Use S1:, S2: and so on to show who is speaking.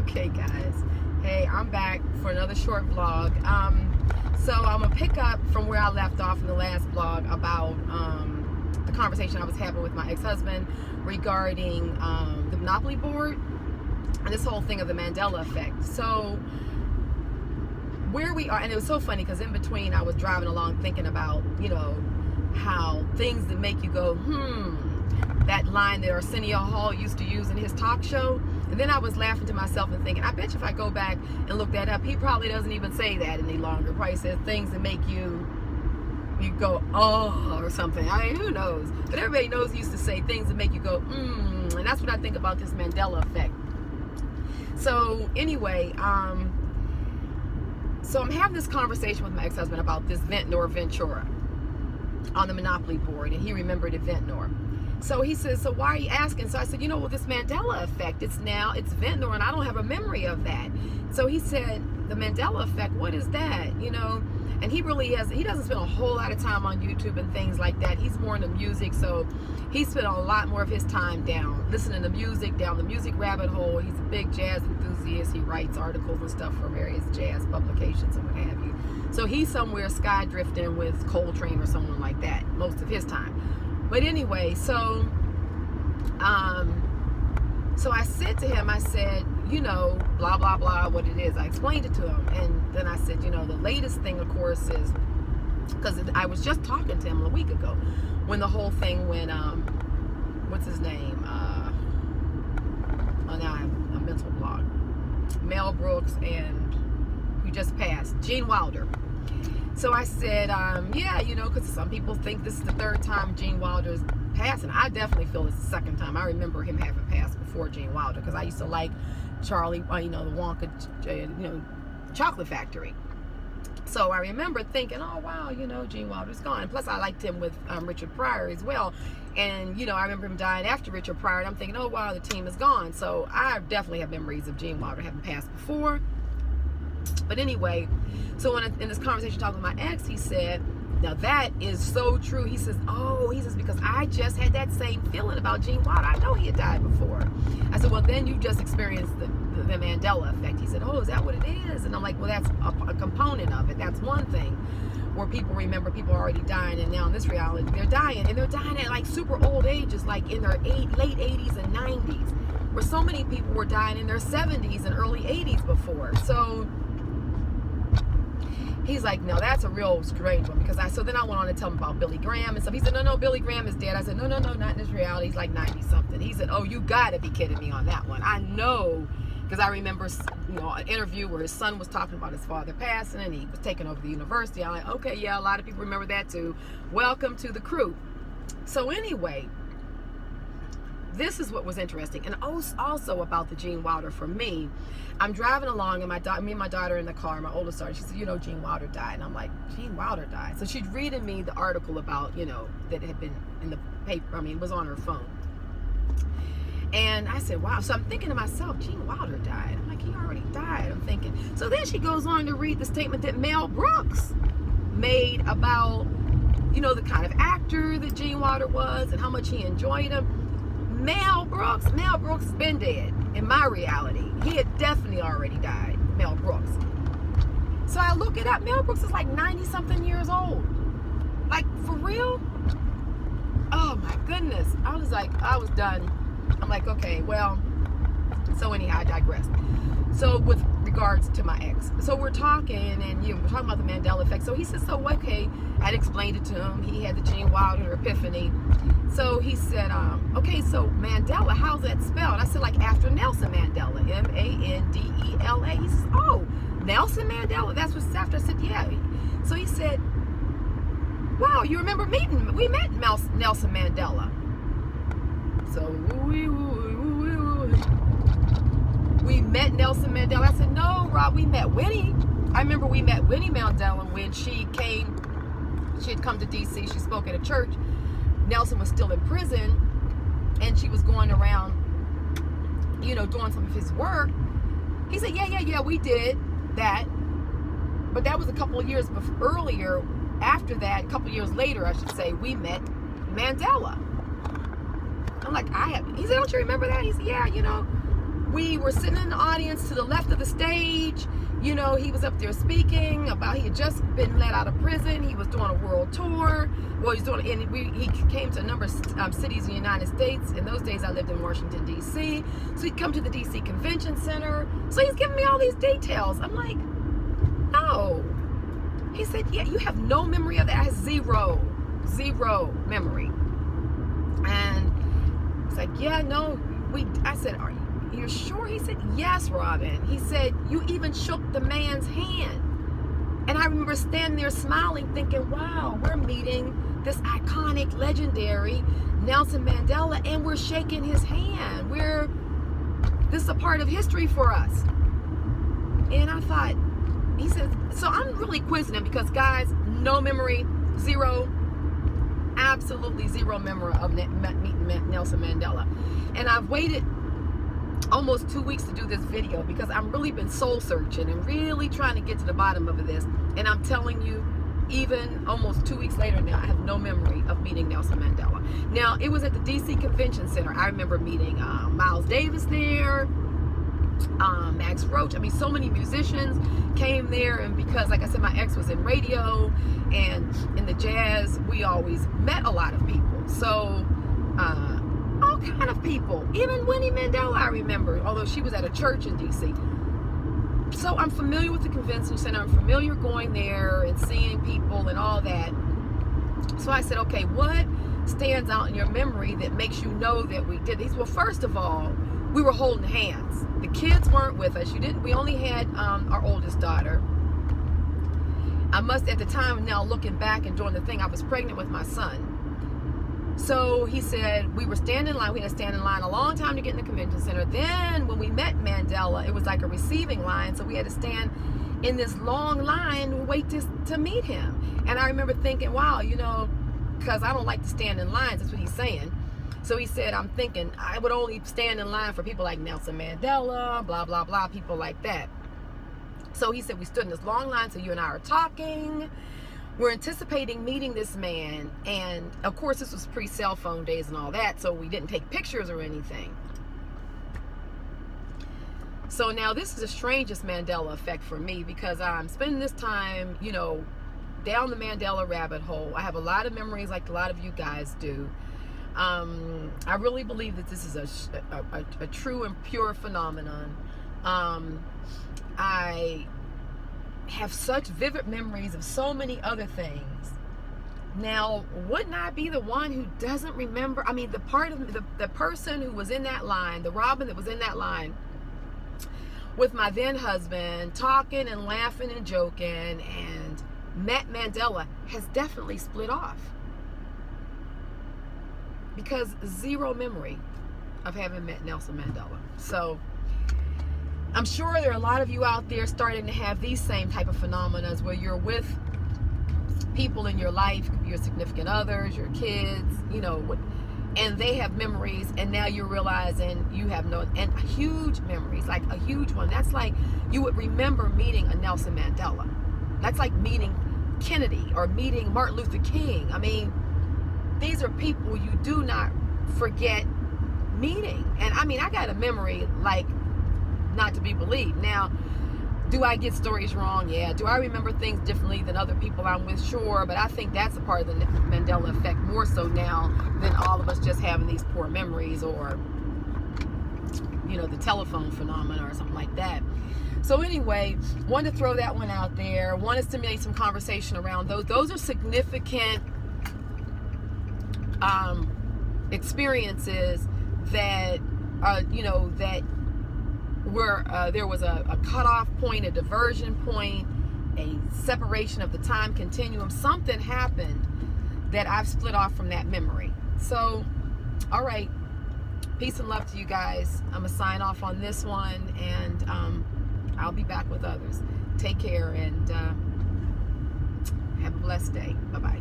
S1: Okay, guys. Hey, I'm back for another short vlog. So I'm gonna pick up from where I left off in the last vlog about the conversation I was having with my ex-husband regarding the Monopoly board and this whole thing of the Mandela Effect. So where we are, and it was so funny because in between I was driving along thinking about, how things that make you go, that line that Arsenio Hall used to use in his talk show. And then I was laughing to myself and thinking, I bet you if I go back and look that up, he probably doesn't even say that any longer. Probably says things that make you go, oh, or something. I mean, who knows? But everybody knows he used to say things that make you go, and that's what I think about this Mandela Effect. So anyway, so I'm having this conversation with my ex-husband about this Ventnor Ventura on the Monopoly board, and he remembered a Ventnor. So he says, so why are you asking? So I said, well, this Mandela Effect, it's Ventnor, and I don't have a memory of that. So he said, the Mandela Effect, what is that? And he doesn't spend a whole lot of time on YouTube and things like that. He's more into music, so he spent a lot more of his time listening to music, down the music rabbit hole. He's a big jazz enthusiast. He writes articles and stuff for various jazz publications and what have you. So he's somewhere sky drifting with Coltrane or someone like that most of his time. But anyway, so I said to him, I said, blah, blah, blah, what it is. I explained it to him. And then I said, the latest thing, of course, is, because I was just talking to him a week ago, when the whole thing went, what's his name? Now I have a mental block. Mel Brooks and who just passed, Gene Wilder. So I said, because some people think this is the third time Gene Wilder's passed, and I definitely feel it's the second time. I remember him having passed before Gene Wilder, because I used to like Charlie, the Wonka, Chocolate Factory. So I remember thinking, oh wow, Gene Wilder's gone. And plus I liked him with Richard Pryor as well. And I remember him dying after Richard Pryor, and I'm thinking, oh wow, the team is gone. So I definitely have memories of Gene Wilder having passed before. But anyway, so in this conversation talking with my ex, he said, now that is so true. He says, because I just had that same feeling about Gene Wilder. I know he had died before. I said, well, then you just experienced the Mandela Effect. He said, oh, is that what it is? And I'm like, well, that's a component of it. That's one thing where people remember people are already dying, and now in this reality, they're dying. And they're dying at like super old ages, like in their late 80s and 90s, where so many people were dying in their 70s and early 80s before. So he's like, no, that's a real strange one. So then I went on to tell him about Billy Graham and stuff. He said, no, Billy Graham is dead. I said, no, not in this reality. He's like 90 something. He said, oh, you gotta be kidding me on that one. I know, because I remember, an interview where his son was talking about his father passing and he was taking over the university. I'm like, okay, yeah, a lot of people remember that too. Welcome to the crew. So anyway, this is what was interesting. And also about the Gene Wilder for me, I'm driving along and me and my daughter in the car, my oldest daughter, she said, Gene Wilder died. And I'm like, Gene Wilder died? So she's reading me the article about, that had been in the paper. It was on her phone. And I said, wow. So I'm thinking to myself, Gene Wilder died. I'm like, he already died. I'm thinking. So then she goes on to read the statement that Mel Brooks made about, the kind of actor that Gene Wilder was and how much he enjoyed him. Mel Brooks has been dead in my reality. He had definitely already died, Mel Brooks. So I look it up. Mel Brooks is like 90 something years old. Like, for real? Oh my goodness. I was done. I'm like, okay, well, so anyhow, I digress. So with regards to my ex, so we're talking, and we're talking about the Mandela Effect. So he said, so okay, I'd explained it to him. He had the Gene Wilder epiphany. So he said, okay, so Mandela, how's that spelled? I said, like after Nelson Mandela, Mandela. He says, oh, Nelson Mandela, that's what's after. I said, yeah. So he said, wow, you remember we met Nelson Mandela. So we met Nelson Mandela. I said, no, Rob, we met Winnie. I remember we met Winnie Mandela when she had come to DC. She spoke at a church. Nelson was still in prison, and she was going around, doing some of his work. He said, yeah, we did that. But that was a couple of years earlier. After that, a couple of years later, I should say, we met Mandela. I'm like, he said, don't you remember that? He said, yeah, we were sitting in the audience to the left of the stage. You know, he was up there speaking about he had just been let out of prison. He was doing a world tour. Well, he's doing, and he came to a number of cities in the United States. In those days, I lived in Washington, D.C. So he'd come to the D.C. Convention Center. So he's giving me all these details. I'm like, no. He said, yeah, you have no memory of that. I have zero memory. And it's like, yeah, no. I said, are you sure? He said, yes, Robin. He said, you even shook the man's hand. And I remember standing there smiling, thinking, wow, we're meeting this iconic, legendary Nelson Mandela, and we're shaking his hand. This is a part of history for us. And I thought, he said, so I'm really quizzing him because, guys, no memory, zero, absolutely zero memory of meeting Nelson Mandela. And I've waited almost 2 weeks to do this video because I've really been soul searching and really trying to get to the bottom of this. And I'm telling you, even almost 2 weeks later now, I have no memory of meeting Nelson Mandela. Now, it was at the DC Convention Center. I remember meeting Miles Davis there, Max Roach. I mean, so many musicians came there. And because, like I said, my ex was in radio and in the jazz, we always met a lot of people. So, all kind of people. Even Winnie Mandela, I remember, although she was at a church in D.C. So I'm familiar with the convention center. I'm familiar going there and seeing people and all that. So I said, okay, what stands out in your memory that makes you know that we did these? Well, first of all, we were holding hands. The kids weren't with us. We only had our oldest daughter. At the time, now looking back and doing the thing, I was pregnant with my son. So he said we were standing in line. We had to stand in line a long time to get in the convention center. Then when we met Mandela, it was like a receiving line. So we had to stand in this long line and wait to meet him. And I remember thinking, wow, you know, because I don't like to stand in lines. That's what he's saying. So he said, I'm thinking I would only stand in line for people like Nelson Mandela, blah, blah, blah, people like that. So he said we stood in this long line. So you and I are talking. We're anticipating meeting this man, and of course this was pre-cell phone days and all that, so we didn't take pictures or anything. So now this is the strangest Mandela effect for me because I'm spending this time, you know, down the Mandela rabbit hole. I have a lot of memories like a lot of you guys do. I really believe that this is a true and pure phenomenon. I have such vivid memories of so many other things. Now, wouldn't I be the one who doesn't remember? I mean, the person who was in that line, the Robin that was in that line with my then husband, talking and laughing and joking, and met Mandela, has definitely split off because zero memory of having met Nelson Mandela. So I'm sure there are a lot of you out there starting to have these same type of phenomena where you're with people in your life, your significant others, your kids, you know, and they have memories, and now you're realizing you have and huge memories, like a huge one. That's like you would remember meeting a Nelson Mandela. That's like meeting Kennedy or meeting Martin Luther King. I mean, these are people you do not forget meeting. And I mean, I got a memory like not to be believed. Now, do I get stories wrong? Yeah. Do I remember things differently than other people I'm with? Sure. But I think that's a part of the Mandela effect more so now than all of us just having these poor memories or, you know, the telephone phenomena or something like that. So anyway, wanted to throw that one out there. Want to stimulate some conversation around those. Those are significant experiences that, you know, that where there was a cutoff point, a diversion point, a separation of the time continuum. Something happened that I've split off from that memory. So, all right, peace and love to you guys. I'm gonna sign off on this one, and I'll be back with others. Take care and have a blessed day. Bye-bye.